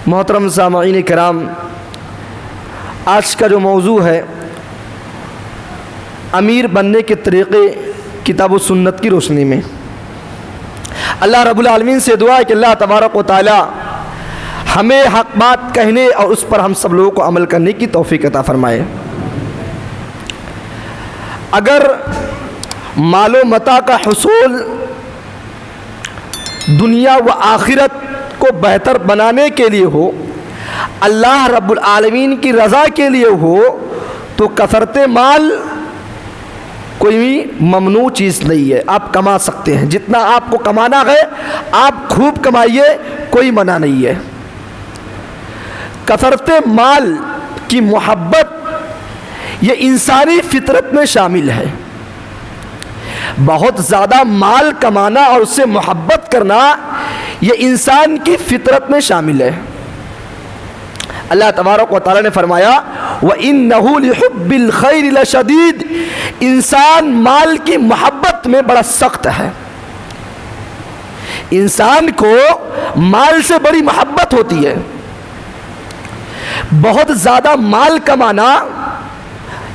محترم سامعین کرام، آج کا جو موضوع ہے امیر بننے کے طریقے کتاب و سنت کی روشنی میں، اللہ رب العالمین سے دعا ہے کہ اللہ تبارک و تعالی ہمیں حق بات کہنے اور اس پر ہم سب لوگوں کو عمل کرنے کی توفیق عطا فرمائے۔ اگر مال و متاع کا حصول دنیا و آخرت کو بہتر بنانے کے لیے ہو، اللہ رب العالمین کی رضا کے لیے ہو، تو کثرت مال کوئی ممنوع چیز نہیں ہے۔ آپ کما سکتے ہیں، جتنا آپ کو کمانا ہے آپ خوب کمائیے، کوئی منع نہیں ہے۔ کثرت مال کی محبت یہ انسانی فطرت میں شامل ہے۔ بہت زیادہ مال کمانا اور اس سے محبت کرنا یہ انسان کی فطرت میں شامل ہے۔ اللہ تبارک و تعالی نے فرمایا وَإِنَّهُ لِحُبِّ الْخَيْرِ لَشَدِيدٌ، انسان مال کی محبت میں بڑا سخت ہے۔ انسان کو مال سے بڑی محبت ہوتی ہے۔ بہت زیادہ مال کمانا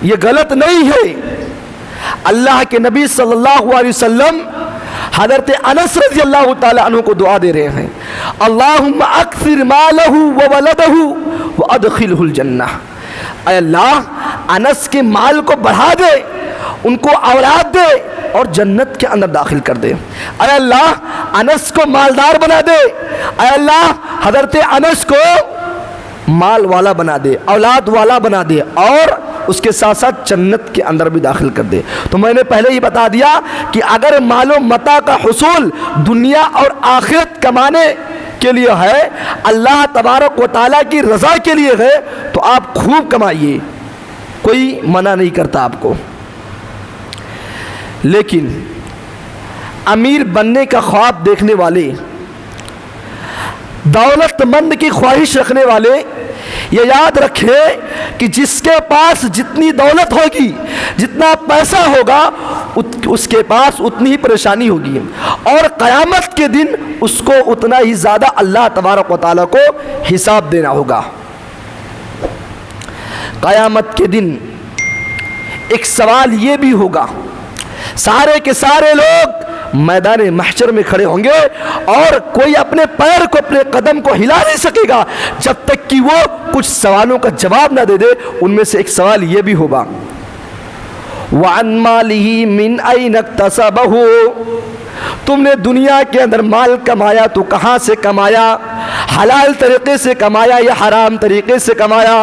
یہ غلط نہیں ہے۔ اللہ کے نبی صلی اللہ علیہ وسلم حضرت انس رضی اللہ تعالی عنہ کو دعا دے رہے ہیں، اللہم اکثر مالہ وولدہ وادخلہ الجنہ، اے اللہ انس کے مال کو بڑھا دے، ان کو اولاد دے اور جنت کے اندر داخل کر دے۔ اے اللہ انس کو مالدار بنا دے، اے اللہ حضرت انس کو مال والا بنا دے، اولاد والا بنا دے، اور اس کے ساتھ ساتھ جنت کے اندر بھی داخل کر دے۔ تو میں نے پہلے ہی بتا دیا کہ اگر مال و متاع کا حصول دنیا اور آخرت کمانے کے لیے ہے، اللہ تبارک و تعالیٰ کی رضا کے لیے ہے، تو آپ خوب کمائیے، کوئی منع نہیں کرتا آپ کو۔ لیکن امیر بننے کا خواب دیکھنے والے، دولت مند کی خواہش رکھنے والے یہ یاد رکھے کہ جس کے پاس جتنی دولت ہوگی، جتنا پیسہ ہوگا، اس کے پاس اتنی ہی پریشانی ہوگی، اور قیامت کے دن اس کو اتنا ہی زیادہ اللہ تبارک و تعالیٰ کو حساب دینا ہوگا۔ قیامت کے دن ایک سوال یہ بھی ہوگا، سارے کے سارے لوگ میدان محشر میں کھڑے ہوں گے اور کوئی اپنے پیر کو، اپنے قدم کو ہلا نہیں سکے گا جب تک کہ وہ کچھ سوالوں کا جواب نہ دے دے۔ ان میں سے ایک سوال یہ بھی ہوگا وَعَن مَالِهِ مِنْ أَيْنَ اكْتَسَبَهُ، تم نے دنیا کے اندر مال کمایا تو کہاں سے کمایا؟ حلال طریقے سے کمایا یا حرام طریقے سے کمایا؟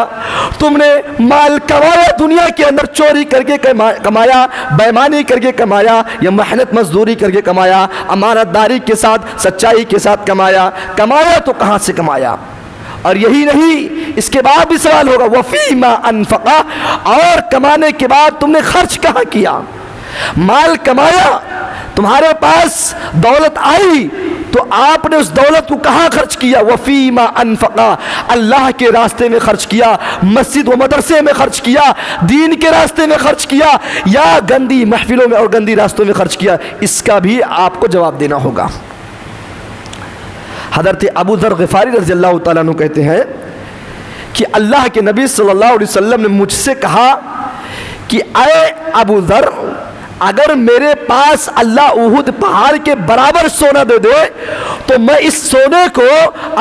تم نے مال کمایا دنیا کے اندر چوری کر کے کمایا، بےایمانی کر کے کمایا، یا محنت مزدوری کر کے کمایا، امانت داری کے ساتھ، سچائی کے ساتھ کمایا؟ کمایا تو کہاں سے کمایا؟ اور یہی نہیں، اس کے بعد بھی سوال ہوگا وَفِيمَا أَنفَقَ، اور کمانے کے بعد تم نے خرچ کہاں کیا؟ مال کمایا، تمہارے پاس دولت آئی تو آپ نے اس دولت کو کہاں خرچ کیا؟ وَفِيمَا أَنفَقَ، اللہ کے راستے میں خرچ کیا، مسجد و مدرسے میں خرچ کیا، دین کے راستے میں خرچ کیا، یا گندی محفلوں میں اور گندی راستوں میں خرچ کیا؟ اس کا بھی آپ کو جواب دینا ہوگا۔ حضرت ابو ذر غفاری رضی اللہ تعالیٰ عنہ کہتے ہیں کہ اللہ کے نبی صلی اللہ علیہ وسلم نے مجھ سے کہا کہ اے ابو ذر، اگر میرے پاس اللہ احد پہاڑ کے برابر سونا دے دے تو میں اس سونے کو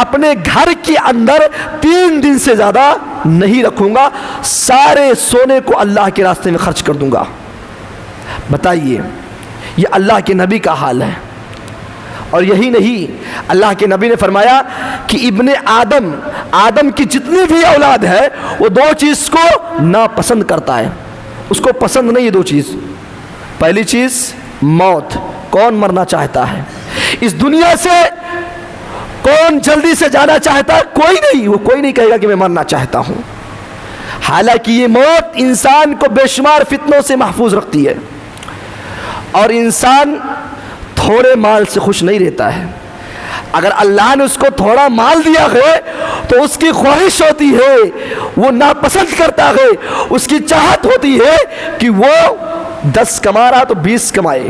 اپنے گھر کے اندر 3 دن سے زیادہ نہیں رکھوں گا، سارے سونے کو اللہ کے راستے میں خرچ کر دوں گا۔ بتائیے، یہ اللہ کے نبی کا حال ہے۔ اور یہی نہیں، اللہ کے نبی نے فرمایا کہ ابن آدم کی جتنی بھی اولاد ہے وہ 2 چیز کو ناپسند کرتا ہے، اس کو پسند نہیں ہے 2 چیز۔ پہلی چیز موت، کون مرنا چاہتا ہے اس دنیا سے؟ کون جلدی سے جانا چاہتا ہے؟ کوئی نہیں، وہ کوئی نہیں کہے گا کہ میں مرنا چاہتا ہوں۔ حالانکہ یہ موت انسان کو بے شمار فتنوں سے محفوظ رکھتی ہے، اور انسان تھوڑے مال سے خوش نہیں رہتا ہے۔ اگر اللہ نے اس کو تھوڑا مال دیا ہے تو اس کی خواہش ہوتی ہے، وہ ناپسند کرتا ہے، اس کی چاہت ہوتی ہے کہ وہ 10 کما رہا تو 20 کمائے،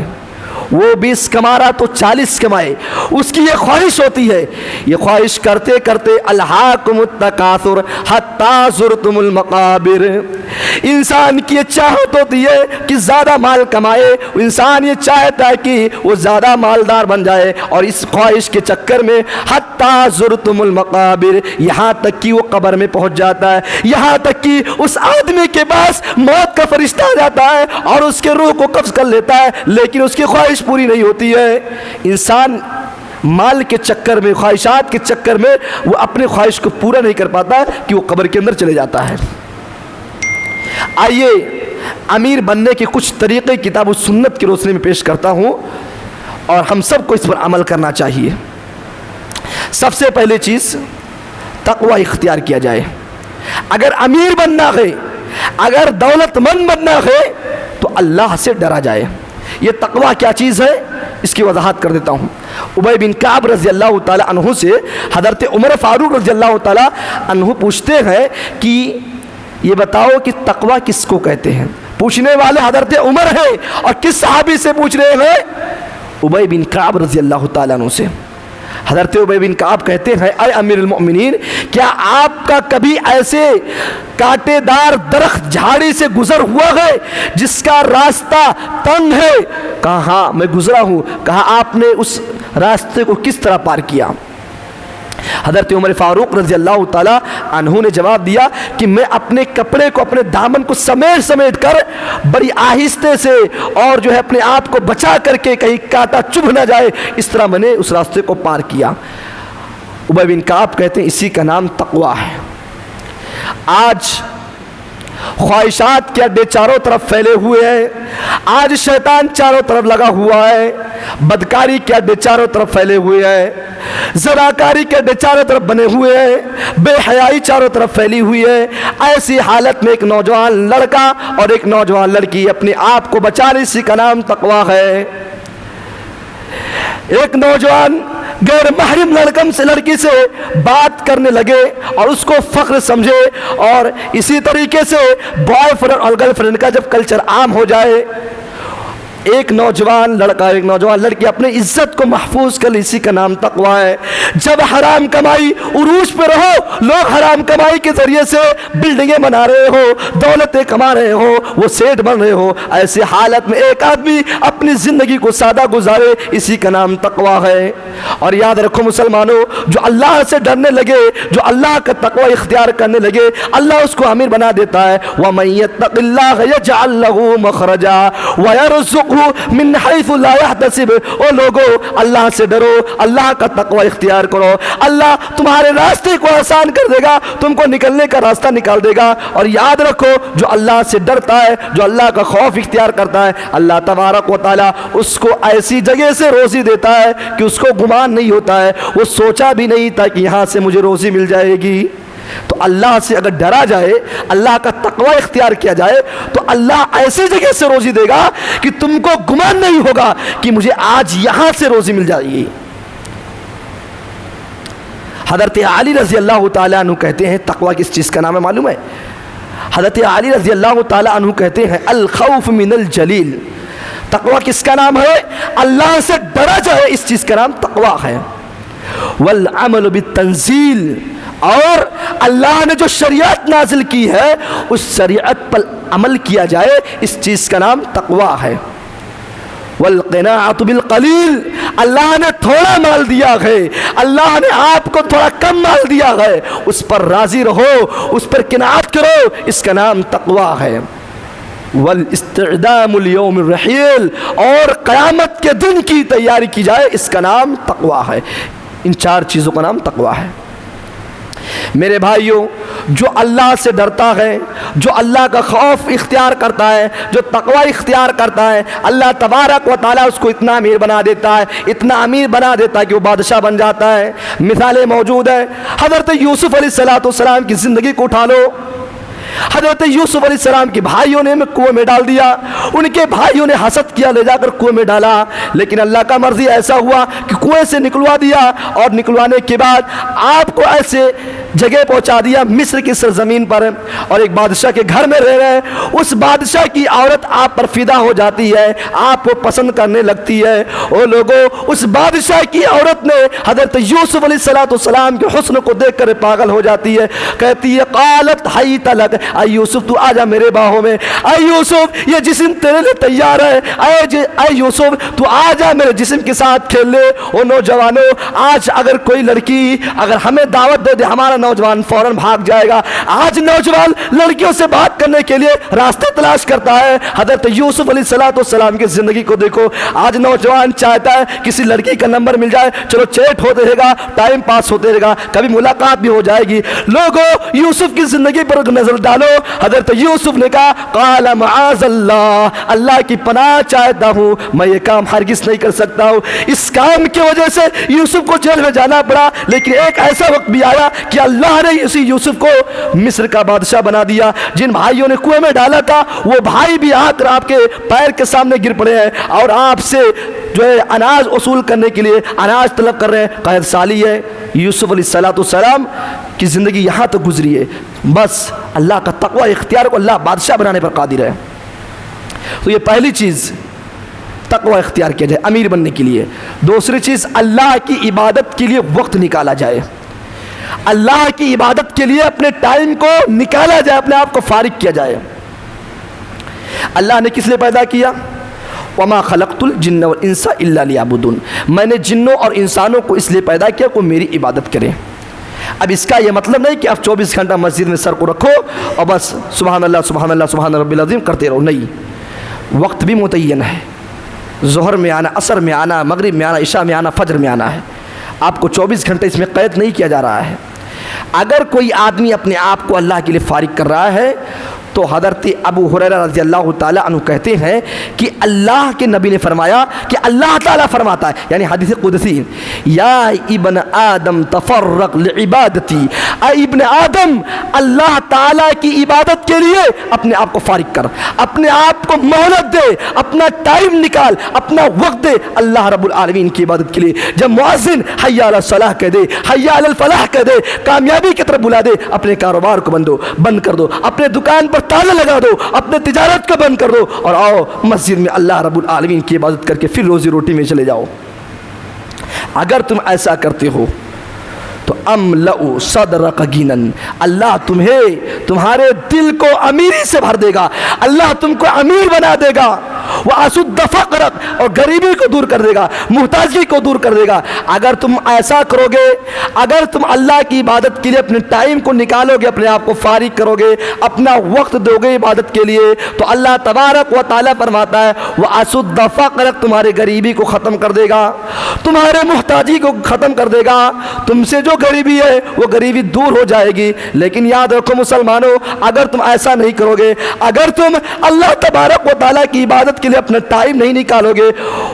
وہ 20 کما رہا تو 40 کمائے، اس کی یہ خواہش ہوتی ہے۔ یہ خواہش کرتے کرتے الہاکم التکاثر حتی زرتم المقابر، انسان کی یہ چاہت ہوتی ہے کہ زیادہ مال کمائے، انسان یہ چاہتا ہے کہ وہ زیادہ مالدار بن جائے، اور اس خواہش کے چکر میں حتی زرتم المقابر، یہاں تک کہ وہ قبر میں پہنچ جاتا ہے، یہاں تک کہ اس آدمی کے پاس موت کا فرشتہ آ جاتا ہے اور اس کے روح کو قبض کر لیتا ہے، لیکن اس کی خواہش پوری نہیں ہوتی ہے۔ انسان مال کے چکر میں، خواہشات کے چکر میں وہ اپنی خواہش کو پورا نہیں کر پاتا کہ وہ قبر کے اندر چلے جاتا ہے۔ آئیے امیر بننے کے کچھ طریقے کتاب و سنت کی روشنی میں پیش کرتا ہوں، اور ہم سب کو اس پر عمل کرنا چاہیے۔ سب سے پہلے چیز تقوی اختیار کیا جائے۔ اگر امیر بننا ہے، اگر دولت مند بننا ہے تو اللہ سے ڈرا جائے۔ یہ تقوی کیا چیز ہے اس کی وضاحت کر دیتا ہوں۔ ابی بن کعب رضی اللہ تعالی عنہ سے حضرت عمر فاروق رضی اللہ تعالی عنہ پوچھتے ہیں کہ یہ بتاؤ کہ تقوی کس کو کہتے ہیں؟ پوچھنے والے حضرت عمر ہیں، اور کس صحابی سے پوچھ رہے ہیں؟ ابی بن کعب رضی اللہ تعالی عنہ سے۔ حضرت ابی بن کعب کہتے ہیں اے امیر المؤمنین، کیا آپ کا کبھی ایسے کانٹے دار درخت جھاڑی سے گزر ہوا ہے جس کا راستہ تنگ ہے؟ کہا ہاں میں گزرا ہوں۔ کہا آپ نے اس راستے کو کس طرح پار کیا؟ حضرت عمر فاروق رضی اللہ تعالی عنہ نے جواب دیا کہ میں اپنے کپڑے کو، اپنے دامن کو سمیٹ کر بڑی آہستہ سے اور جو ہے اپنے آپ کو بچا کر کے کہیں کانٹا چبھ نہ جائے، اس طرح میں نے اس راستے کو پار کیا۔ ابی بن کعب کہتے ہیں اسی کا نام تقوی ہے۔ آج خواہشات کے اڈے چاروں طرف پھیلے ہوئے ہیں، آج شیطان چاروں طرف لگا ہوا ہے، بدکاری کے اڈے چاروں طرف پھیلے ہوئے ہیں، زناکاری کے اڈے چاروں طرف بنے ہوئے ہیں، بے حیائی چاروں طرف پھیلی ہوئی ہے۔ ایسی حالت میں ایک نوجوان لڑکا اور ایک نوجوان لڑکی اپنے آپ کو بچانے، اسی کا نام تقوی ہے۔ ایک نوجوان غیر محرم لڑکی سے بات کرنے لگے اور اس کو فخر سمجھے، اور اسی طریقے سے بوائے فرینڈ اور گرل فرینڈ کا جب کلچر عام ہو جائے، ایک نوجوان لڑکا ایک نوجوان لڑکی اپنی عزت کو محفوظ کر لے، اسی کا نام تقوی ہے۔ جب حرام کمائی عروج پہ رہو، لوگ حرام کمائی کے ذریعے سے بلڈنگیں بنا رہے ہو، دولتیں کما رہے ہو، وہ سیٹ بن رہے ہو، ایسی حالت میں ایک آدمی اپنی زندگی کو سادہ گزارے، اسی کا نام تقوی ہے۔ اور یاد رکھو مسلمانوں، جو اللہ سے ڈرنے لگے، جو اللہ کا تقوی اختیار کرنے لگے، اللہ اس کو امیر بنا دیتا ہے۔ وَمَن يَتَّقِ اللَّهَ يَجْعَل لَّهُ مَخْرَجًا وَيَرْزُقْهُ من حیث لا یحتسب۔ او لوگو، اللہ سے ڈرو، اللہ کا تقوی اختیار کرو، اللہ تمہارے راستے کو آسان کر دے گا، تم کو نکلنے کا راستہ نکال دے گا۔ اور یاد رکھو، جو اللہ سے ڈرتا ہے، جو اللہ کا خوف اختیار کرتا ہے، اللہ تبارک و تعالی اس کو ایسی جگہ سے روزی دیتا ہے کہ اس کو گمان نہیں ہوتا ہے، وہ سوچا بھی نہیں تھا کہ یہاں سے مجھے روزی مل جائے گی۔ تو اللہ سے اگر ڈرا جائے، اللہ کا تقوی اختیار کیا جائے، تو اللہ ایسی جگہ سے روزی دے گا کہ تم کو گمان نہیں ہوگا کہ مجھے آج یہاں سے روزی مل جائے گی۔ حضرت علی رضی اللہ تعالیٰ عنہ کہتے ہیں، تقوی کس چیز کا نام ہے معلوم ہے؟ حضرت علی رضی اللہ تعالیٰ عنہ کہتے ہیں الخوف من الجلیل۔ تقوی کس کا نام ہے؟ اللہ سے ڈرا جائے، اس چیز کا نام تقوی ہے۔ والعمل بالتنزیل، اور اللہ نے جو شریعت نازل کی ہے اس شریعت پر عمل کیا جائے، اس چیز کا نام تقوی ہے۔ والقناعۃ بالقلیل، اللہ نے تھوڑا مال دیا ہے، اللہ نے آپ کو تھوڑا کم مال دیا ہے، اس پر راضی رہو، اس پر قناعت کرو، اس کا نام تقوی ہے۔ والاستعدام اليوم الرحیل، اور قیامت کے دن کی تیاری کی جائے، اس کا نام تقوی ہے۔ ان چار چیزوں کا نام تقوی ہے۔ میرے بھائیوں، جو اللہ سے ڈرتا ہے، جو اللہ کا خوف اختیار کرتا ہے، جو تقوی اختیار کرتا ہے، اللہ تبارک و تعالیٰ اس کو اتنا امیر بنا دیتا ہے، اتنا امیر بنا دیتا ہے کہ وہ بادشاہ بن جاتا ہے۔ مثالیں موجود ہیں، حضرت یوسف علیہ السلام کی زندگی کو اٹھا لو۔ حضرت یوسف علیہ السلام کے بھائیوں نے کنویں میں ڈال دیا، ان کے بھائیوں نے حسد کیا، لے جا کر کنویں میں ڈالا، لیکن اللہ کا مرضی ایسا ہوا کہ کنویں سے نکلوا دیا، اور نکلوانے کے بعد آپ کو ایسے جگہ پہنچا دیا مصر کی سرزمین پر، اور ایک بادشاہ کے گھر میں رہ رہے، اس بادشاہ کی عورت آپ پر فدا ہو جاتی ہے، آپ کو پسند کرنے لگتی ہے۔ او لوگوں، اس بادشاہ کی عورت نے حضرت یوسف علیہ السلام کے حسن کو دیکھ کر پاگل ہو جاتی ہے، کہتی ہے قالت حیت لک، اے یوسف تو آجا میرے باہوں میں، اے یوسف یہ جسم تیرے لیے تیار ہے، اے یوسف تو آجا میرے جسم کے ساتھ کھیل لے۔ او نوجوانوں، آج اگر کوئی لڑکی اگر ہمیں دعوت دے دے، ہمارا نوجوان فوراً بھاگ جائے گا۔ آج نوجوان لڑکیوں سے بات کرنے کے لیے راستے تلاش کرتا ہے۔ حضرت یوسف علیہ السلام کی زندگی کو دیکھو، آج نوجوان چاہتا ہے کسی لڑکی کا نمبر مل جائے، چلو چیٹ ہوتے رہے گا، ٹائم پاس ہوتے رہے گا، کبھی ملاقات بھی ہو جائے گی۔ لوگوں، یوسف کی زندگی پر نظر ڈالو، حضرت یوسف نے کہا قال معاذ اللہ، اللہ کی پناہ چاہتا ہوں، میں یہ کام ہرگز نہیں کر سکتا ہوں۔ اس کام کی وجہ سے یوسف کو جیل میں جانا پڑا، لیکن ایک ایسا وقت بھی آیا کہ اللہ نے اسی یوسف کو مصر کا بادشاہ بنا دیا۔ جن بھائیوں نے کنویں میں ڈالا تھا، وہ بھائی بھی آ کر آپ کے پیر کے سامنے گر پڑے ہیں اور آپ سے جو ہے اناج وصول کرنے کے لیے اناج طلب کر رہے ہیں۔ قید سالی ہے۔ یوسف علیہ السلام کی زندگی یہاں تک گزری ہے، بس اللہ کا تقوی اختیار کو اللہ بادشاہ بنانے پر قادر ہے۔ تو یہ پہلی چیز، تقوی اختیار کیا جائے امیر بننے کے لیے۔ دوسری چیز، اللہ کی عبادت کے لیے وقت نکالا جائے، اللہ کی عبادت کے لیے اپنے ٹائم کو نکالا جائے، اپنے آپ کو فارغ کیا جائے۔ اللہ نے کس لیے پیدا کیا؟ وَمَا خَلَقْتُ الْجِنَّ وَالْإِنسَ إِلَّا لِيَعْبُدُونِ، میں نے جنوں اور انسانوں کو اس لیے پیدا کیا کہ میری عبادت کریں۔ اب اس کا یہ مطلب نہیں کہ آپ 24 گھنٹہ مسجد میں سر کو رکھو اور بس سبحان اللہ سبحان اللہ سبحان ربی العظیم کرتے رہو، نہیں، وقت بھی متعین ہے۔ ظہر میں آنا، عصر میں آنا، مغرب میں آنا، عشاء میں آنا، فجر میں آنا ہے۔ آپ کو 24 گھنٹے اس میں قید نہیں کیا جا رہا ہے۔ اگر کوئی آدمی اپنے آپ کو اللہ کے لیے فارغ کر رہا ہے تو حضرت ابو ہریرہ رضی اللہ تعالیٰ عنہ کہتے ہیں کہ اللہ کے نبی نے فرمایا کہ اللہ تعالیٰ فرماتا ہے، یعنی حدیث قدسی، یا ابن آدم تفرق لعبادتی، اے ابن آدم اللہ تعالیٰ کی عبادت کے لیے اپنے آپ کو فارغ کر، اپنے آپ کو مہلت دے، اپنا ٹائم نکال، اپنا وقت دے اللہ رب العالمین کی عبادت کے لیے۔ جب مؤذن حی علی الصلاح کہہ دے، حی علی الفلاح کہہ دے، کامیابی کی طرف بلا دے، اپنے کاروبار کو بند کر دو، اپنے دکان پر تالا لگا دو، اپنے تجارت کو بند کر دو اور آؤ مسجد میں اللہ رب العالمین کی عبادت کر کے پھر روزی روٹی میں چلے جاؤ۔ اگر تم ایسا کرتے ہو تو املؤ صدرک غنن، اللہ تمہیں تمہارے دل کو امیری سے بھر دے گا، اللہ تم کو امیر بنا دے گا، واسد فقرک، اور غریبی کو دور کر دے گا، محتاجی کو دور کر دے گا۔ اگر تم ایسا کرو گے، اگر تم اللہ کی عبادت کے لیے اپنے ٹائم کو نکالو گے، اپنے آپ کو فارغ کرو گے، اپنا وقت دو گے عبادت کے لیے، تو اللہ تبارک و تعالیٰ فرماتا ہے واسد فقرک، تمہاری غریبی کو ختم کر دے گا، تمہارے محتاجی کو ختم کر دے گا، تم سے جو غریبی ہے وہ غریبی دور ہو جائے گی۔ لیکن یاد رکھو مسلمانوں، اگر تم ایسا نہیں کرو گے، اگر تم اللہ تبارک و تعالیٰ کی عبادت کے لیے اپنا ٹائم نہیں نکالو گے،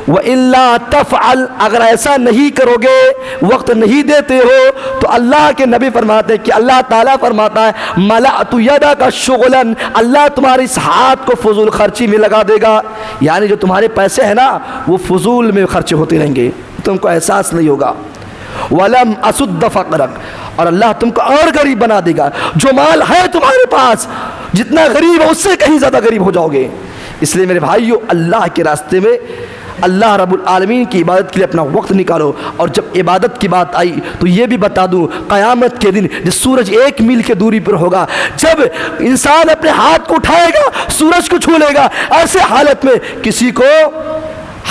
وَإِلَّا تَفْعَلْ، اگر ایسا نہیں کرو گے، وقت نہیں دیتے ہو، تو اللہ کے نبی فرماتے ہیں کہ اللہ تعالیٰ فرماتا ہے مَلَأْتُ يَدَكَ شُغْلًا، اللہ تمہاری اس ہاتھ کو فضول خرچی میں لگا دے گا، یعنی جو تمہارے پیسے ہیں نا وہ فضول میں خرچ ہوتے رہیں گے، تم کو احساس نہیں ہوگا۔ وَلَمْ أَسُدَّ فَقْرَكَ، اور اللہ تم کو اور غریب بنا دے گا، جو مال ہے تمہارے پاس جتنا غریب ہے اس سے کہیں زیادہ غریب ہو جاؤ گے۔ اس لیے میرے بھائیو، اللہ کے راستے میں اللہ رب العالمین کی عبادت کے لیے اپنا وقت نکالو۔ اور جب عبادت کی بات آئی تو یہ بھی بتا دوں، قیامت کے دن جب سورج 1 میل کے دوری پر ہوگا، جب انسان اپنے ہاتھ کو اٹھائے گا سورج کو چھو لے گا، ایسے حالت میں کسی کو،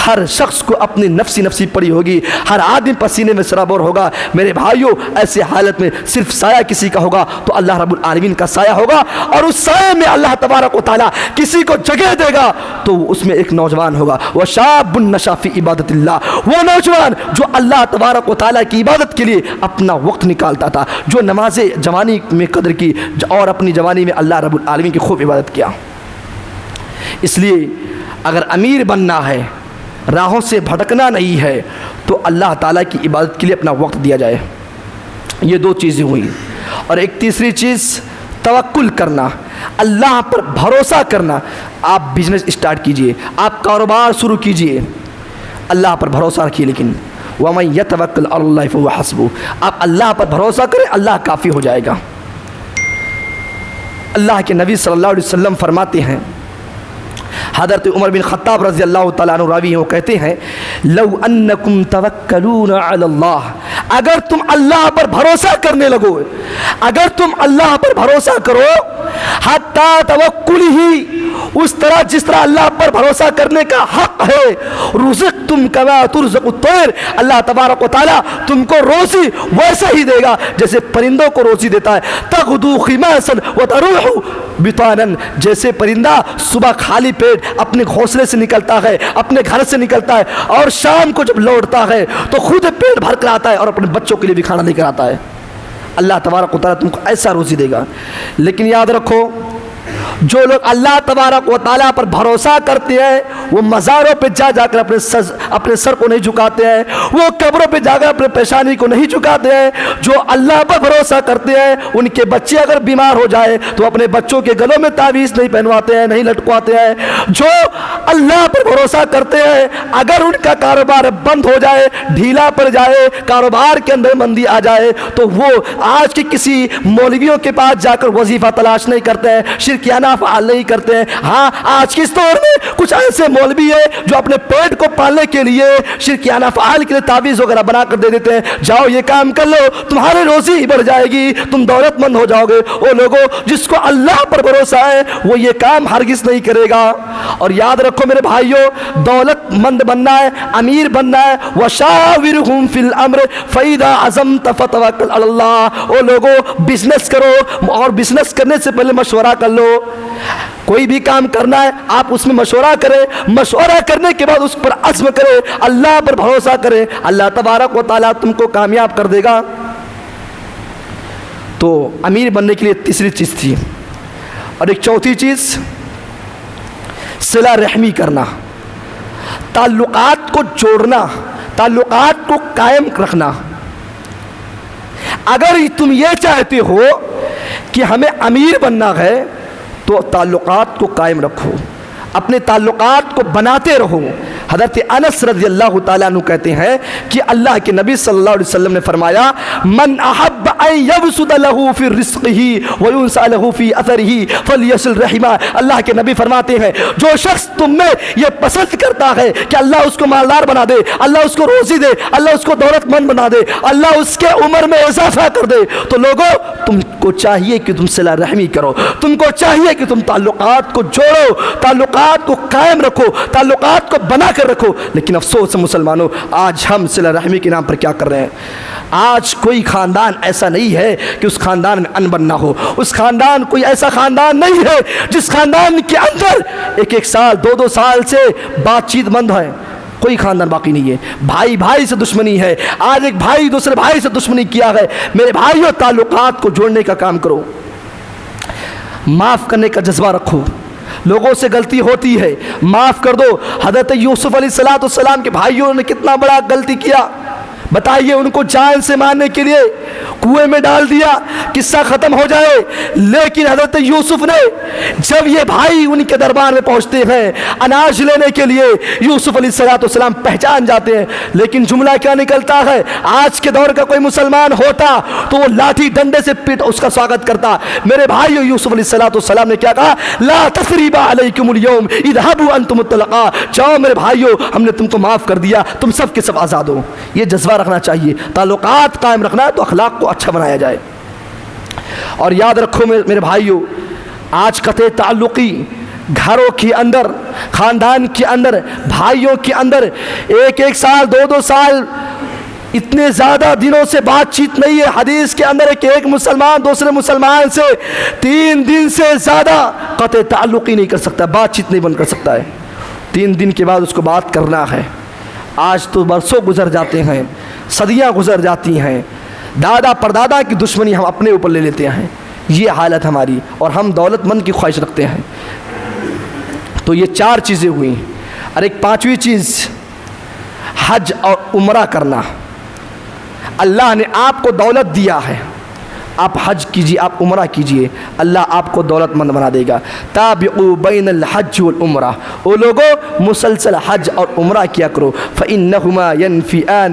ہر شخص کو اپنی نفسی پڑی ہوگی، ہر آدمی پسینے میں سرابور ہوگا۔ میرے بھائیوں، ایسے حالت میں صرف سایہ کسی کا ہوگا تو اللہ رب العالمین کا سایہ ہوگا، اور اس سایہ میں اللہ تبارک و تعالیٰ کسی کو جگہ دے گا تو اس میں ایک نوجوان ہوگا، وَشَابٌ نَشَأَ فِي عِبَادَةِ اللَّهِ، وہ نوجوان جو اللہ تبارک و تعالیٰ کی عبادت کے لیے اپنا وقت نکالتا تھا، جو نماز جوانی میں قدر کی اور اپنی جوانی میں اللہ رب العالمین کی خوب عبادت کیا۔ اس لیے اگر امیر بننا ہے، راہوں سے بھٹکنا نہیں ہے، تو اللہ تعالیٰ کی عبادت کے لیے اپنا وقت دیا جائے۔ یہ 2 چیزیں ہوئی، اور ایک تیسری چیز توکل کرنا، اللہ پر بھروسہ کرنا۔ آپ بزنس اسٹارٹ کیجئے، آپ کاروبار شروع کیجئے، اللہ پر بھروسہ رکھیے، لیکن وَمَن يَتَوَكَّلْ عَلَى اللَّهِ فَهُوَ حَسْبُهُ، آپ اللہ پر بھروسہ کریں، اللہ کافی ہو جائے گا۔ اللہ کے نبی صلی اللہ علیہ وسلم فرماتے ہیں، حضرت عمر بن خطاب رضی اللہ تعالیٰ عنہ راوی ہیں، وہ کہتے ہیں لو انکم توکلون علی اللہ، اگر تم اللہ پر بھروسہ کرنے لگو، اگر تم اللہ پر بھروسہ کرو، حتی توکلہ، اس طرح جس طرح اللہ پر بھروسہ کرنے کا حق ہے، رزقتم کما ترزق الطیر، اللہ تبارک و تعالیٰ تم کو روزی ویسا ہی دے گا جیسے پرندوں کو روزی دیتا ہے، تغدو خماسا وتروح بطانا، جیسے پرندہ صبح خالی پیٹ اپنے گھونسلے سے نکلتا ہے، اپنے گھر سے نکلتا ہے، اور شام کو جب لوٹتا ہے تو خود پیٹ بھر کر آتا ہے اور اپنے بچوں کے لیے بھی کھانا لے کر آتا ہے۔ اللہ تبارک و تعالیٰ تم کو ایسا روزی دے گا۔ لیکن یاد رکھو، جو لوگ اللہ تبارک و تعالیٰ پر بھروسہ کرتے ہیں وہ مزاروں پہ جا جا کر اپنے سر کو نہیں جھکاتے ہیں، وہ قبروں پہ جا کر اپنے پیشانی کو نہیں جھکاتے ہیں۔ جو اللہ پر بھروسہ کرتے ہیں ان کے بچے اگر بیمار ہو جائے تو اپنے بچوں کے گلوں میں تعویذ نہیں پہنواتے ہیں، نہیں لٹکواتے ہیں۔ جو اللہ پر بھروسہ کرتے ہیں اگر ان کا کاروبار بند ہو جائے، ڈھیلا پڑ جائے، کاروبار کے اندر مندی آ جائے، تو وہ آج کے کسی مولویوں کے پاس جا کر وظیفہ تلاش نہیں کرتے ہیں، شرکیانہ فعال نہیں کرتے ہیں۔ ہاں، آج کے اس دور میں کچھ ایسے مولوی ہیں جو اپنے پیٹ کو پالنے کے لیے شرکیانہ فعال کے لیے تعویذ وغیرہ بنا کر دے دیتے ہیں، جاؤ یہ کام کر لو، تمہاری روزی بڑھ جائے گی، تم دولت مند ہو جاؤ گے۔ وہ لوگوں جس کو اللہ پر بھروسہ ہے وہ یہ کام ہرگز نہیں کرے گا۔ اور یاد رکھو میرے بھائیوں، دولت مند بننا ہے، امیر بننا ہے، وَشَاوِرْهُمْ فِي الْأَمْرِ فَإِذَا عَزَمْتَ فَتَوَكَّلْ عَلَى اللَّهِ۔ وہ لوگوں بزنس کرو، اور بزنس کرنے سے پہلے مشورہ کر لو۔ کوئی بھی کام کرنا ہے آپ اس میں مشورہ کریں، مشورہ کرنے کے بعد اس پر عزم کریں، اللہ پر بھروسہ کریں، اللہ تبارک و تعالیٰ تم کو کامیاب کر دے گا۔ تو امیر بننے کے لیے تیسری چیز تھی، اور ایک چوتھی چیز صلہ رحمی کرنا، تعلقات کو جوڑنا، تعلقات کو قائم رکھنا۔ اگر تم یہ چاہتے ہو کہ ہمیں امیر بننا ہے تو تعلقات کو قائم رکھو، اپنے تعلقات کو بناتے رہو۔ حضرت انس رضی اللہ تعالیٰ عنہ کہتے ہیں کہ اللہ کے نبی صلی اللہ علیہ وسلم نے فرمایا من احب ان یبسط له فی رزقہ وینسأ له فی اثرہ فلیصل رحمہ۔ اللہ کے نبی فرماتے ہیں جو شخص تم میں یہ پسند کرتا ہے کہ اللہ اس کو مالدار بنا دے، اللہ اس کو روزی دے، اللہ اس کو دولت مند بنا دے، اللہ اس کے عمر میں اضافہ کر دے، تو لوگوں تم کو چاہیے کہ تم صلہ رحمی کرو، تم کو چاہیے کہ تم تعلقات کو جوڑو، تعلقات کو قائم رکھو، تعلقات کو بنا کر رکھو۔ لیکن افسوس ہے مسلمانوں، آج ہم صلہ رحمی کے نام پر کیا کر رہے ہیں؟ آج کوئی خاندان ایسا نہیں ہے کہ اس خاندان میں انبن نہ ہو، اس خاندان کوئی ایسا خاندان نہیں ہے جس خاندان کے اندر ایک سال دو سال سے بات چیت بند ہے، کوئی خاندان باقی نہیں ہے۔ بھائی بھائی سے دشمنی ہے، آج ایک بھائی دوسرے بھائی سے دشمنی کیا ہے۔ میرے بھائیوں، تعلقات کو جوڑنے کا کام کرو، معاف کرنے کا جذبہ رکھو۔ لوگوں سے غلطی ہوتی ہے، معاف کر دو۔ حضرت یوسف علیہ السلام کے بھائیوں نے کتنا بڑا غلطی کیا، بتائیے، ان کو جان سے مارنے کے لیے کنویں میں ڈال دیا، قصہ ختم ہو جائے۔ لیکن حضرت یوسف نے جب یہ بھائی ان کے دربار میں پہنچتے ہیں اناج لینے کے لیے، یوسف علیہ السلام پہچان جاتے ہیں، لیکن جملہ کیا نکلتا ہے؟ آج کے دور کا کوئی مسلمان ہوتا تو وہ لاٹھی ڈنڈے سے پیٹ اس کا سواگت کرتا۔ میرے بھائیو، یوسف علیہ السلام نے کیا کہا؟ لا تثریب علیکم اليوم اذهبوا انتم الطلقاء، جاؤ میرے بھائیو، ہم نے تم کو معاف کر دیا، تم سب کے سب آزاد ہو۔ یہ جذبہ رکھنا چاہیے، تعلقات قائم رکھنا ہے تو اخلاق کو اچھا بنایا جائے۔ اور یاد رکھو میرے بھائیو، آج قطع تعلقی گھروں کے اندر، خاندان کے اندر، بھائیوں کے اندر ایک سال دو سال اتنے زیادہ دنوں سے بات چیت نہیں ہے۔ حدیث کے اندر ہے کہ ایک مسلمان دوسرے مسلمان سے 3 دن سے زیادہ قطع تعلقی نہیں کر سکتا، بات چیت نہیں بند کر سکتا ہے۔ 3 دن کے بعد اس کو بات کرنا ہے۔ آج تو برسوں گزر جاتے ہیں، صدیاں گزر جاتی ہیں، دادا پردادا کی دشمنی ہم اپنے اوپر لے لیتے ہیں۔ یہ حالت ہماری، اور ہم دولت مند کی خواہش رکھتے ہیں۔ تو یہ 4 چیزیں ہوئی، اور ایک 5ویں چیز حج اور عمرہ کرنا۔ اللہ نے آپ کو دولت دیا ہے، آپ حج کیجیے، آپ عمرہ کیجیے، اللہ آپ کو دولت مند بنا دے گا۔ تابعوا بین الحج والعمرہ، وہ لوگوں مسلسل حج اور عمرہ کیا کرو، فإنہما ينفیان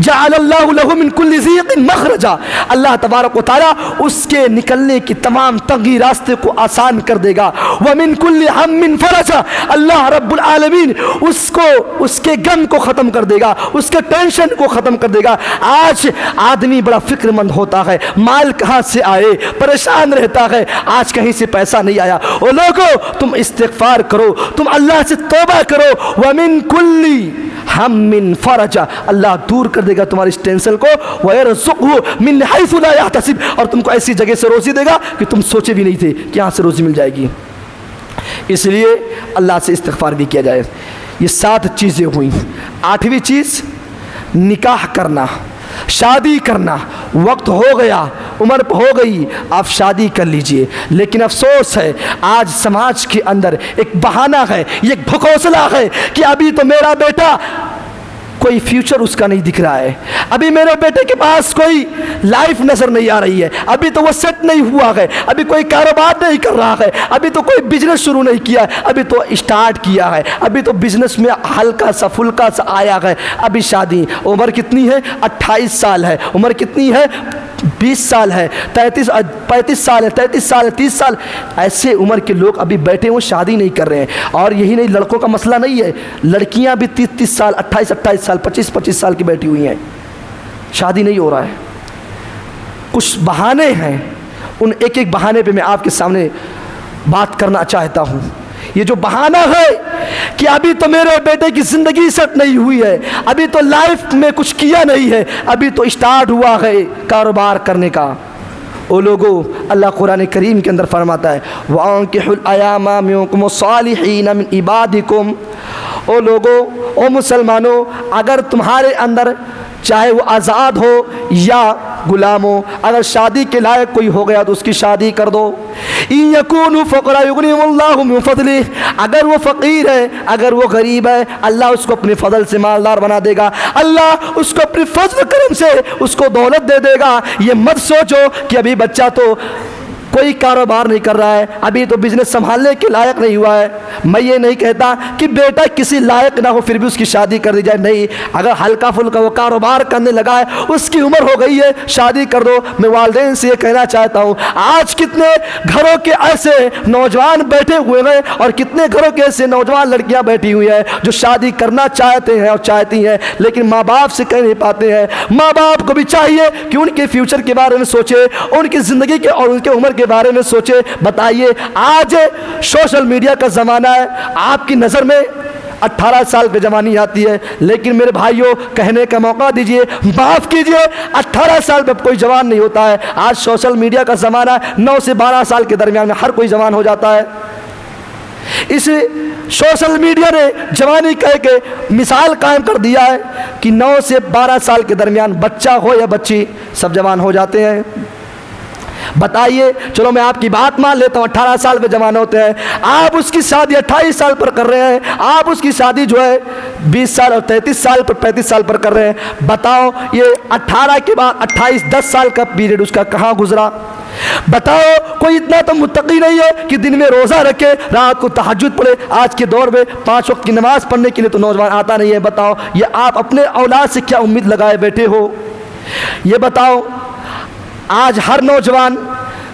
جعل اللہ لہ من کل ضیق مخرجا، اللہ تبارک و تعالیٰ اس کے نکلنے کی تمام تنگی راستے کو آسان کر دے گا، ومن کل ہم فرجا، اللہ رب العالمین اس کو اس کے غم کو ختم کر دے گا، اس کے ٹینشن کو ختم کر دے گا۔ آج آدمی بڑا فکر مند ہوتا ہے، مال کہاں سے آئے، پریشان رہتا ہے، آج کہیں سے پیسہ نہیں آیا۔ او لوگو تم استغفار کرو، تم اللہ سے توبہ کرو، ومن کل ہم فرجا، اللہ دور کر دے گا تمہاری اس ٹینشن کو، وَيَرْزُقْهُ مِنْ حَيْثُ لَا يَحْتَسِبُ، اور تم کو ایسی جگہ سے روزی دے گا کہ تم سوچے بھی نہیں تھے کہ یہاں سے روزی مل جائے گی۔ اس لیے اللہ سے استغفار بھی کیا جائے۔ یہ 7 چیزیں ہوئیں۔ 8ویں چیز نکاح کرنا، شادی کرنا۔ وقت ہو گیا، عمر ہو گئی، آپ شادی کر لیجئے، لیکن افسوس ہے آج سماج کے اندر ایک بہانہ ہے، یہ ایک بھکوسلا ہے کہ ابھی تو میرا بیٹا کوئی فیوچر اس کا نہیں دکھ رہا ہے، ابھی میرے بیٹے کے پاس کوئی لائف نظر نہیں آ رہی ہے، ابھی تو وہ سیٹ نہیں ہوا ہے، ابھی کوئی کاروبار نہیں کر رہا ہے، ابھی تو کوئی بزنس شروع نہیں کیا ہے، ابھی تو اسٹارٹ کیا ہے، ابھی تو بزنس میں ہلکا سا پھلکا سا آیا ہے، ابھی شادی۔ عمر کتنی ہے؟ 28 سال ہے۔ عمر کتنی ہے؟ 20 سال ہے، 35 سال ہے، 33 سال ہے، 30 سال۔ ایسے عمر کے لوگ ابھی بیٹھے ہوئے شادی نہیں کر رہے ہیں۔ اور یہی نہیں، لڑکوں کا مسئلہ نہیں ہے، لڑکیاں بھی 30 سال، 28 سال، 25 سال کی بیٹھی ہوئی ہیں، شادی نہیں ہو رہا ہے۔ کچھ بہانے ہیں، ان ایک ایک بہانے پہ میں آپ کے سامنے بات کرنا چاہتا ہوں۔ یہ جو بہانہ ہے کہ ابھی تو میرے بیٹے کی زندگی سیٹ نہیں ہوئی ہے، ابھی تو لائف میں کچھ کیا نہیں ہے، ابھی تو اسٹارٹ ہوا ہے کاروبار کرنے کا۔ او لوگو، اللہ قرآن کریم کے اندر فرماتا ہے وَأَنكِحُوا الْأَيَامَ مِنكُمْ وَالصَّالِحِينَ مِنْ عِبَادِكُمْ۔ او لوگو، او مسلمانوں، اگر تمہارے اندر چاہے وہ آزاد ہو یا غلام ہو، اگر شادی کے لائق کوئی ہو گیا تو اس کی شادی کر دو۔ إِن يَكُونُوا فَقَرَاءَ يُغْنِهِمُ اللَّهُ مِنْ فَضْلِهِ، اگر وہ فقیر ہے، اگر وہ غریب ہے، اللہ اس کو اپنے فضل سے مالدار بنا دے گا، اللہ اس کو اپنے فضل کرم سے اس کو دولت دے دے گا۔ یہ مت سوچو کہ ابھی بچہ تو کوئی کاروبار نہیں کر رہا ہے، ابھی تو بزنس سنبھالنے کے لائق نہیں ہوا ہے۔ میں یہ نہیں کہتا کہ بیٹا کسی لائق نہ ہو پھر بھی اس کی شادی کر دی جائے، نہیں، اگر ہلکا پھلکا وہ کاروبار کرنے لگا ہے، اس کی عمر ہو گئی ہے، شادی کر دو۔ میں والدین سے یہ کہنا چاہتا ہوں، آج کتنے گھروں کے ایسے نوجوان بیٹھے ہوئے ہیں اور کتنے گھروں کے ایسے نوجوان لڑکیاں بیٹھی ہوئی ہیں جو شادی کرنا چاہتے ہیں اور چاہتی ہیں، لیکن ماں باپ سے کہہ نہیں پاتے ہیں۔ ماں باپ کو بھی چاہیے کہ ان کے فیوچر کے بارے میں سوچے، ان کی زندگی کے اور ان کے عمر کے بارے میں سوچے۔ بتائیے، آج سوشل میڈیا کا زمانہ ہے، آپ کی نظر میں 18 سال پہ جوانی آتی ہے، لیکن میرے بھائیوں کہنے کا موقع دیجئے، معاف کیجئے، 18 سال پہ کوئی جوان نہیں ہوتا ہے۔ آج سوشل میڈیا کا زمانہ ہے، 9 سے 12 سال کے درمیان میں ہر کوئی جوان ہو جاتا ہے۔ اس سوشل میڈیا نے جوانی کہہ کے مثال قائم کر دیا ہے کہ 9 سے 12 سال کے درمیان بچہ ہو یا بچی سب جوان ہو جاتے ہیں۔ بتائیے، چلو میں آپ کی بات مان لیتا ہوں، 18 سال پہ جوان ہوتے ہیں، آپ اس کی شادی 28 سال پر کر رہے ہیں، آپ اس کی شادی جو ہے 20 سال اور 33 سال پر 35 سال پر کر رہے ہیں۔ بتاؤ، یہ 18 کے بعد 28 10 سال کا پیریڈ اس کا کہاں گزرا؟ بتاؤ، کوئی اتنا تو متقی نہیں ہے کہ دن میں روزہ رکھے، رات کو تہجد پڑھے؟ آج کے دور میں 5 وقت کی نماز پڑھنے کے لیے تو نوجوان آتا نہیں ہے۔ بتاؤ، یہ آپ اپنے اولاد سے کیا امید لگائے بیٹھے ہو؟ یہ بتاؤ، آج ہر نوجوان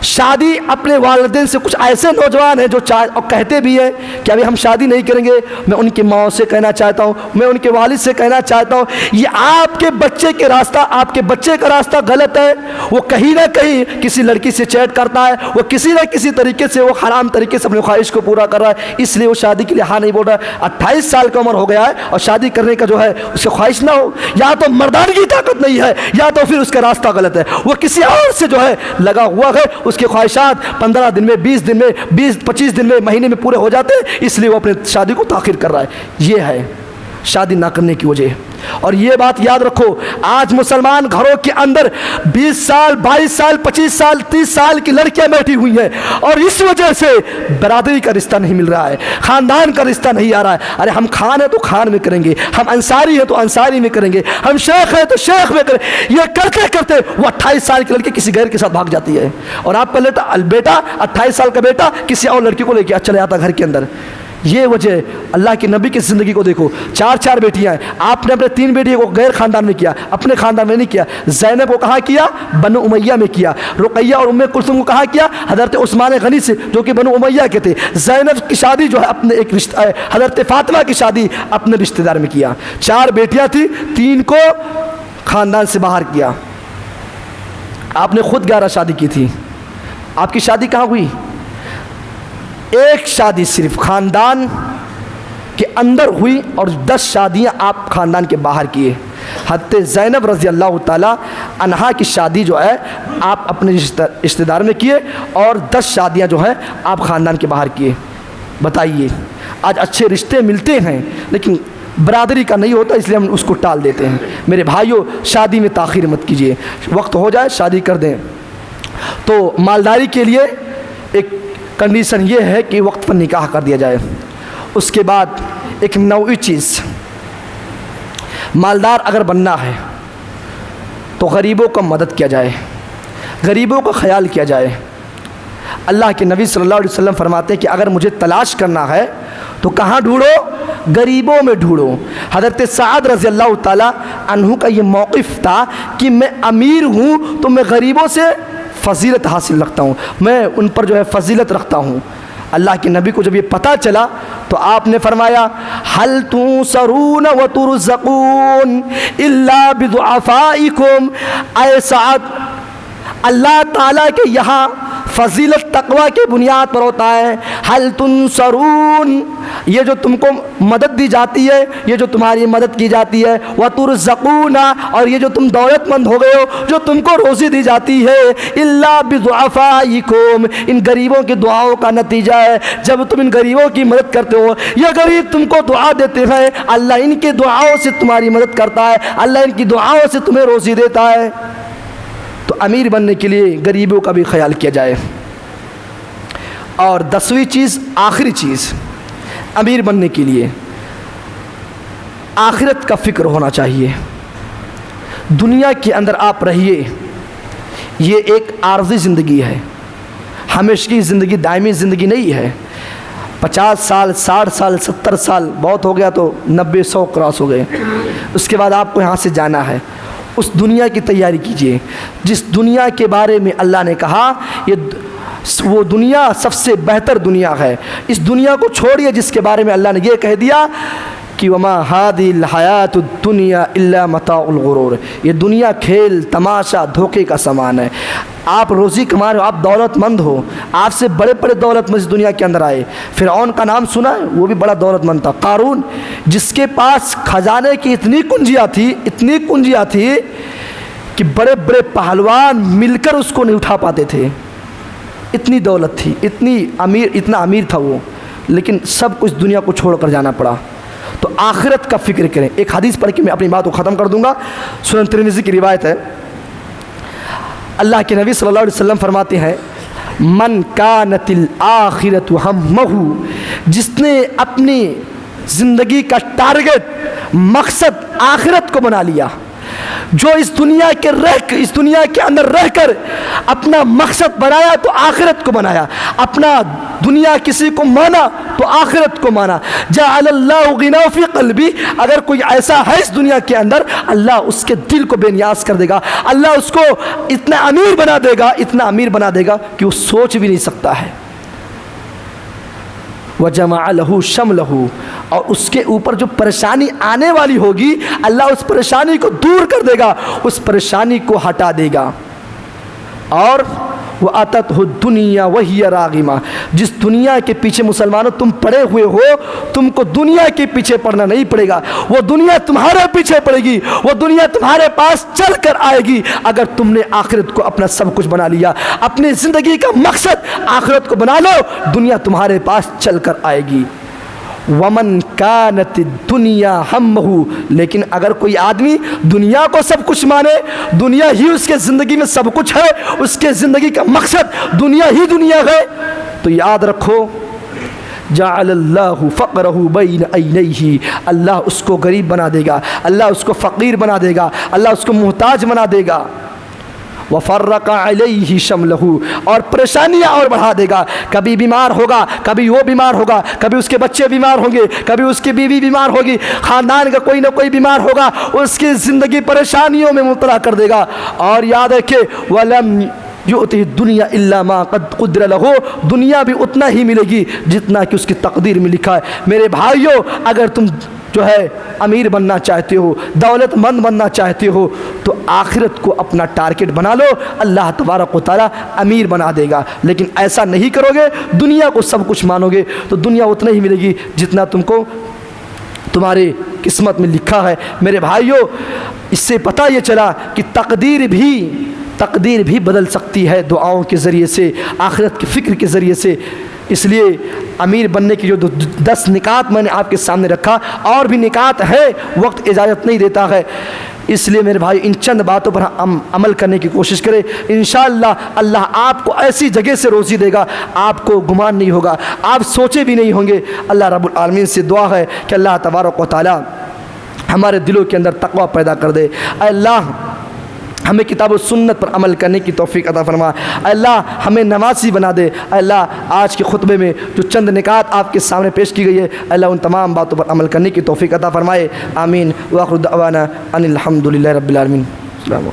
شادی اپنے والدین سے، کچھ ایسے نوجوان ہیں جو اور کہتے بھی ہیں کہ ابھی ہم شادی نہیں کریں گے۔ میں ان کی ماں سے کہنا چاہتا ہوں، میں ان کے والد سے کہنا چاہتا ہوں، یہ آپ کے بچے کے راستہ، آپ کے بچے کا راستہ غلط ہے۔ وہ کہیں نہ کہیں کسی لڑکی سے چیٹ کرتا ہے، وہ کسی نہ کسی طریقے سے وہ حرام طریقے سے اپنی خواہش کو پورا کر رہا ہے، اس لیے وہ شادی کے لیے ہاں نہیں بول رہا ہے۔ 28 سال کی عمر ہو گیا ہے اور شادی کرنے کا جو ہے اس کی خواہش نہ ہو، یا تو مردانگی کی طاقت نہیں ہے یا تو پھر اس کا راستہ غلط ہے، وہ کسی اور سے جو ہے لگا ہوا ہے، اس کی خواہشات 15 دن میں، 20 دن میں، 25 دن میں، مہینے میں پورے ہو جاتے ہیں، اس لیے وہ اپنے شادی کو تاخیر کر رہا ہے۔ یہ ہے شادی نہ کرنے کی وجہ۔ اور یہ بات یاد رکھو، آج مسلمان گھروں کے اندر 20 سال 22 سال 25 سال 30 سال کی لڑکیاں بیٹھی ہوئی ہیں، اور اس وجہ سے برادری کا رشتہ نہیں مل رہا ہے، خاندان کا رشتہ نہیں آ رہا ہے۔ ارے ہم خان ہیں تو خان میں کریں گے، ہم انصاری ہیں تو انصاری میں کریں گے، ہم شیخ ہیں تو شیخ میں کریں گے۔ یہ کرتے کرتے وہ 28 سال کی لڑکی کسی غیر کے ساتھ بھاگ جاتی ہے، اور آپ کا بیٹا 28 سال کا بیٹا کسی اور لڑکی کو لے کے چلے آتا گھر کے اندر۔ یہ وجہ اللہ کے نبی کی زندگی کو دیکھو، 4 بیٹیاں ہیں، آپ نے اپنے 3 بیٹیوں کو غیر خاندان میں کیا، اپنے خاندان میں نہیں کیا۔ زینب کو کہاں کیا؟ بنو امیہ میں کیا۔ رقیہ اور ام کلثوم کو کہاں کیا؟ حضرت عثمان غنی سے، جو کہ بنو امیہ کے تھے۔ زینب کی شادی جو ہے اپنے ایک رشتہ ہے، حضرت فاطمہ کی شادی اپنے رشتہ دار میں کیا۔ 4 بیٹیاں تھیں، 3 کو خاندان سے باہر کیا۔ آپ نے خود 11 شادی کی تھی، آپ کی شادی کہاں ہوئی؟ ایک شادی صرف خاندان کے اندر ہوئی اور 10 شادیاں آپ خاندان کے باہر کیے۔ حضرت زینب رضی اللہ تعالیٰ عنہا کی شادی جو ہے آپ اپنے رشتہ دار میں کیے اور 10 شادیاں جو ہیں آپ خاندان کے باہر کیے۔ بتائیے، آج اچھے رشتے ملتے ہیں لیکن برادری کا نہیں ہوتا، اس لیے ہم اس کو ٹال دیتے ہیں۔ میرے بھائیوں، شادی میں تاخیر مت کیجیے، وقت ہو جائے شادی کر دیں۔ تو مالداری کے لیے ایک کنڈیشن یہ ہے کہ وقت پر نکاح کر دیا جائے۔ اس کے بعد ایک نوعی چیز، مالدار اگر بننا ہے تو غریبوں کا مدد کیا جائے، غریبوں کا خیال کیا جائے۔ اللہ کے نبی صلی اللہ علیہ وسلم فرماتے ہیں کہ اگر مجھے تلاش کرنا ہے تو کہاں ڈھونڈو؟ غریبوں میں ڈھونڈو۔ حضرت سعد رضی اللہ تعالیٰ عنہ کا یہ موقف تھا کہ میں امیر ہوں تو میں غریبوں سے فضیلت حاصل رکھتا ہوں، میں ان پر جو ہے فضیلت رکھتا ہوں۔ اللہ کے نبی کو جب یہ پتہ چلا تو آپ نے فرمایا هل تنصرون وترزقون الا بضعفائكم۔ اے سعد، اللہ تعالیٰ کے یہاں فضیلت تقوی کے بنیاد پر ہوتا ہے۔ هل تنصرون، یہ جو تم کو مدد دی جاتی ہے، یہ جو تمہاری مدد کی جاتی ہے، وترزقون، اور یہ جو تم دولت مند ہو گئے ہو، جو تم کو روزی دی جاتی ہے، الا بضعفائكم، ان غریبوں کی دعاؤں کا نتیجہ ہے۔ جب تم ان غریبوں کی مدد کرتے ہو، یہ غریب تم کو دعا دیتے ہیں، اللہ ان کے دعاؤں سے تمہاری مدد کرتا ہے، اللہ ان کی دعاؤں سے تمہیں روزی دیتا ہے۔ تو امیر بننے کے لیے غریبوں کا بھی خیال کیا جائے۔ اور 10ویں چیز، آخری چیز، امیر بننے کے لیے آخرت کا فکر ہونا چاہیے۔ دنیا کے اندر آپ رہیے، یہ ایک عارضی زندگی ہے، ہمیشہ کی زندگی، دائمی زندگی نہیں ہے۔ 50 سال، 60 سال، 70 سال، بہت ہو گیا تو 90 100 کراس ہو گئے، اس کے بعد آپ کو یہاں سے جانا ہے۔ اس دنیا کی تیاری کیجئے جس دنیا کے بارے میں اللہ نے کہا وہ دنیا سب سے بہتر دنیا ہے۔ اس دنیا کو چھوڑیے جس کے بارے میں اللہ نے یہ کہہ دیا کہ وما هذه الحیات الدنیا الا متاع الغرور، یہ دنیا کھیل تماشا دھوکے کا سامان ہے۔ آپ روزی کما رہے ہو، آپ دولت مند ہو، آپ سے بڑے بڑے دولت مند اس دنیا کے اندر آئے۔ فرعون کا نام سنا ہے، وہ بھی بڑا دولت مند تھا۔ قارون، جس کے پاس خزانے کی اتنی کنجیاں تھی کہ بڑے بڑے پہلوان مل کر اس کو نہیں اٹھا پاتے تھے، اتنی دولت تھی، اتنا امیر تھا وہ، لیکن سب کچھ دنیا کو چھوڑ کر جانا پڑا۔ تو آخرت کا فکر کریں۔ ایک حدیث پڑھ کے میں اپنی بات کو ختم کر دوں گا، سنن ترمذی کی روایت ہے۔ اللہ کے نبی صلی اللہ علیہ وسلم فرماتے ہیں من کانت الآخرۃ ہمہ، جس نے اپنی زندگی کا ٹارگٹ، مقصد آخرت کو بنا لیا، جو اس دنیا کے اندر رہ کر اپنا مقصد بنایا تو آخرت کو بنایا، اپنا دنیا کسی کو مانا تو آخرت کو مانا۔ جعل اللہ غنا فی قلبی، اگر کوئی ایسا ہے اس دنیا کے اندر، اللہ اس کے دل کو بے نیاز کر دے گا، اللہ اس کو اتنا امیر بنا دے گا کہ وہ سوچ بھی نہیں سکتا ہے۔ وجمع له شمله، اور اس کے اوپر جو پریشانی آنے والی ہوگی اللہ اس پریشانی کو دور کر دے گا، اس پریشانی کو ہٹا دے گا۔ اور وَأَتَتْهُ الدُّنْيَا وَهِيَ رَاغِمَةٌ، جس دنیا کے پیچھے مسلمانوں تم پڑے ہوئے ہو، تم کو دنیا کے پیچھے پڑنا نہیں پڑے گا، وہ دنیا تمہارے پیچھے پڑے گی، وہ دنیا تمہارے پاس چل کر آئے گی اگر تم نے آخرت کو اپنا سب کچھ بنا لیا۔ اپنی زندگی کا مقصد آخرت کو بنا لو، دنیا تمہارے پاس چل کر آئے گی۔ ومن کانت الدنیا ہمہ، لیکن اگر کوئی آدمی دنیا کو سب کچھ مانے، دنیا ہی اس کے زندگی میں سب کچھ ہے، اس کے زندگی کا مقصد دنیا ہے، تو یاد رکھو جعل اللہ فقرہ بین عینیہ، اللہ اس کو غریب بنا دے گا، اللہ اس کو فقیر بنا دے گا، اللہ اس کو محتاج بنا دے گا۔ وفرق علیہ شملہ، اور پریشانیاں اور بڑھا دے گا. کبھی بیمار ہوگا، کبھی وہ بیمار ہوگا، کبھی اس کے بچے بیمار ہوں گے، کبھی اس کی بیوی بیمار ہوگی، خاندان کا کوئی نہ کوئی بیمار ہوگا، اس کی زندگی پریشانیوں میں مبتلا کر دے گا. اور یاد رکھے وَلَمْ یؤتہ دنیا الا ما قد قدر لہ، دنیا بھی اتنا ہی ملے گی جتنا کہ اس کی تقدیر میں لکھا ہے. میرے بھائیوں، اگر تم جو ہے امیر بننا چاہتے ہو، دولت مند بننا چاہتے ہو، تو آخرت کو اپنا ٹارگٹ بنا لو، اللہ تبارک و تعالیٰ امیر بنا دے گا. لیکن ایسا نہیں کرو گے، دنیا کو سب کچھ مانو گے، تو دنیا اتنا ہی ملے گی جتنا تم کو تمہاری قسمت میں لکھا ہے. میرے بھائیوں، اس سے پتہ یہ چلا کہ تقدیر بھی بدل سکتی ہے دعاؤں کے ذریعے سے، آخرت کی فکر کے ذریعے سے. اس لیے امیر بننے کی جو 10 نکات میں نے آپ کے سامنے رکھا، اور بھی نکات ہے، وقت اجازت نہیں دیتا ہے. اس لیے میرے بھائی ان چند باتوں پر ہم عمل کرنے کی کوشش کریں. انشاءاللہ اللہ آپ کو ایسی جگہ سے روزی دے گا، آپ کو گمان نہیں ہوگا، آپ سوچے بھی نہیں ہوں گے. اللہ رب العالمین سے دعا ہے کہ اللہ تبارک و تعالی ہمارے دلوں کے اندر تقوی پیدا کر دے. اے اللہ ہمیں کتاب و سنت پر عمل کرنے کی توفیق عطا فرما. اے اللہ ہمیں نمازی بنا دے. اے اللہ آج کے خطبے میں جو چند نکات آپ کے سامنے پیش کی گئی ہے، اے اللہ ان تمام باتوں پر عمل کرنے کی توفیق عطا فرمائے. آمین. وآخر دعوانا ان الحمد للہ رب العالمین. السلام علیکم.